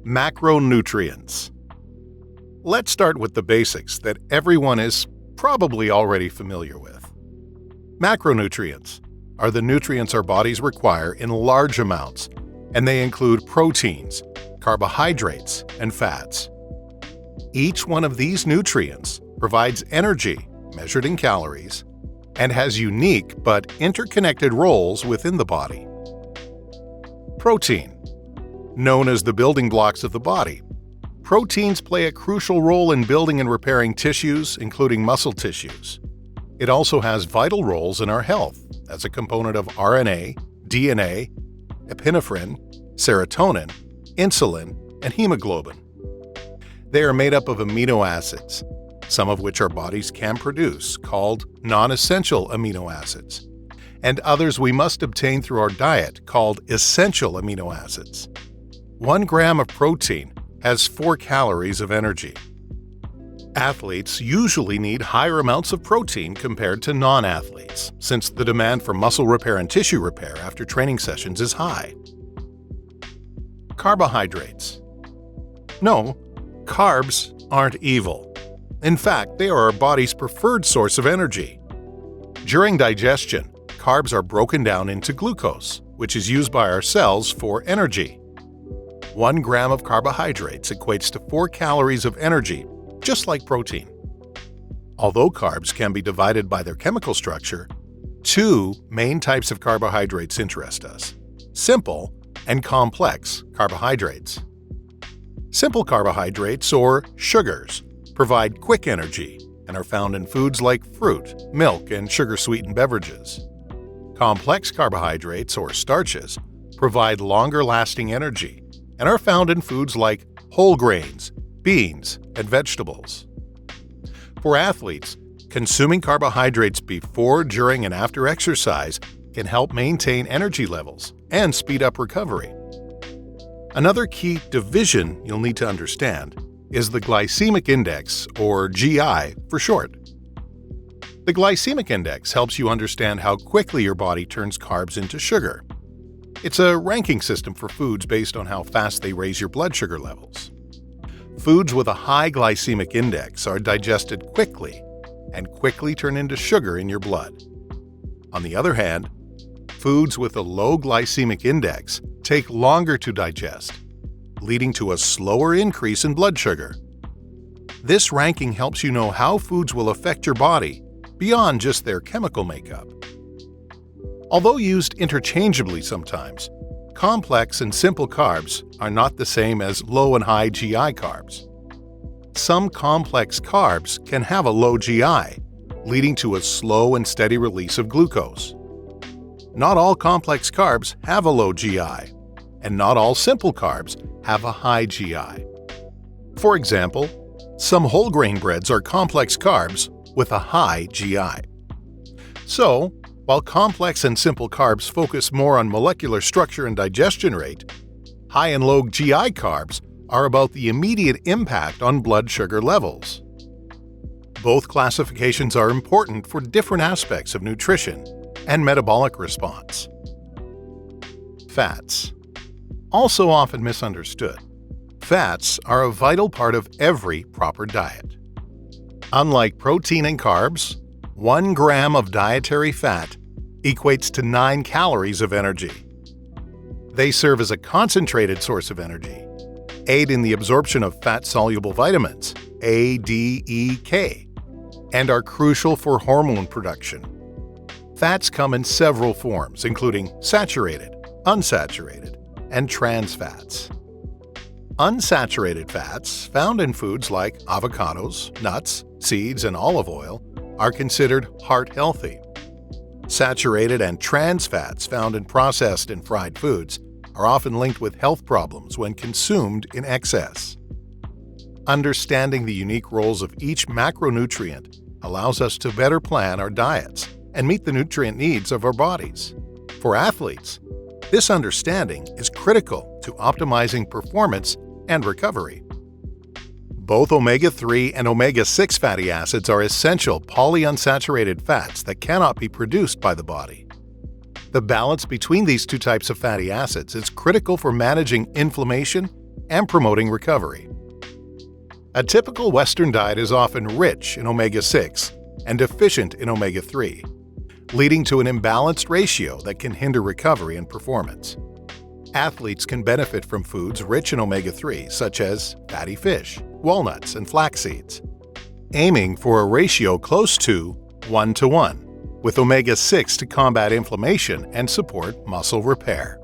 Macronutrients. Let's start with the basics that everyone is probably already familiar with. Macronutrients are the nutrients our bodies require in large amounts, and they include proteins, carbohydrates, and fats. Each one of these nutrients provides energy, measured in calories, and has unique but interconnected roles within the body. Protein. Known as the building blocks of the body, proteins play a crucial role in building and repairing tissues, including muscle tissues. It also has vital roles in our health as a component of RNA, DNA, epinephrine, serotonin, insulin, and hemoglobin. They are made up of amino acids, some of which our bodies can produce, called non-essential amino acids, and others we must obtain through our diet, called essential amino acids. 1 gram of protein has 4 calories of energy. Athletes usually need higher amounts of protein compared to non-athletes, since the demand for muscle repair and tissue repair after training sessions is high. Carbohydrates. No, carbs aren't evil. In fact, they are our body's preferred source of energy. During digestion, carbs are broken down into glucose, which is used by our cells for energy. 1 gram of carbohydrates equates to 4 calories of energy, just like protein. Although carbs can be divided by their chemical structure, 2 main types of carbohydrates interest us: simple and complex carbohydrates. Simple carbohydrates, or sugars, provide quick energy and are found in foods like fruit, milk, and sugar-sweetened beverages. Complex carbohydrates, or starches, provide longer-lasting energy and are found in foods like whole grains, beans, and vegetables. For athletes, consuming carbohydrates before, during, and after exercise can help maintain energy levels and speed up recovery. Another key division you'll need to understand is the glycemic index, or GI for short. The glycemic index helps you understand how quickly your body turns carbs into sugar. It's a ranking system for foods based on how fast they raise your blood sugar levels. Foods with a high glycemic index are digested quickly and quickly turn into sugar in your blood. On the other hand, foods with a low glycemic index take longer to digest, leading to a slower increase in blood sugar. This ranking helps you know how foods will affect your body beyond just their chemical makeup. Although used interchangeably sometimes, complex and simple carbs are not the same as low and high GI carbs. Some complex carbs can have a low GI, leading to a slow and steady release of glucose. Not all complex carbs have a low GI, and not all simple carbs have a high GI. For example, some whole grain breads are complex carbs with a high GI. So, while complex and simple carbs focus more on molecular structure and digestion rate, high and low GI carbs are about the immediate impact on blood sugar levels. Both classifications are important for different aspects of nutrition and metabolic response. Fats. Also often misunderstood, fats are a vital part of every proper diet. Unlike protein and carbs, 1 gram of dietary fat equates to 9 calories of energy. They serve as a concentrated source of energy, aid in the absorption of fat-soluble vitamins, A, D, E, K, and are crucial for hormone production. Fats come in several forms, including saturated, unsaturated, and trans fats. Unsaturated fats, found in foods like avocados, nuts, seeds, and olive oil, are considered heart-healthy. Saturated and trans fats found in processed and fried foods are often linked with health problems when consumed in excess. Understanding the unique roles of each macronutrient allows us to better plan our diets and meet the nutrient needs of our bodies. For athletes, this understanding is critical to optimizing performance and recovery. Both omega-3 and omega-6 fatty acids are essential polyunsaturated fats that cannot be produced by the body. The balance between these two types of fatty acids is critical for managing inflammation and promoting recovery. A typical Western diet is often rich in omega-6 and deficient in omega-3, leading to an imbalanced ratio that can hinder recovery and performance. Athletes can benefit from foods rich in omega-3 such as fatty fish, walnuts, and flax seeds, aiming for a ratio close to 1:1, with omega-6 to combat inflammation and support muscle repair.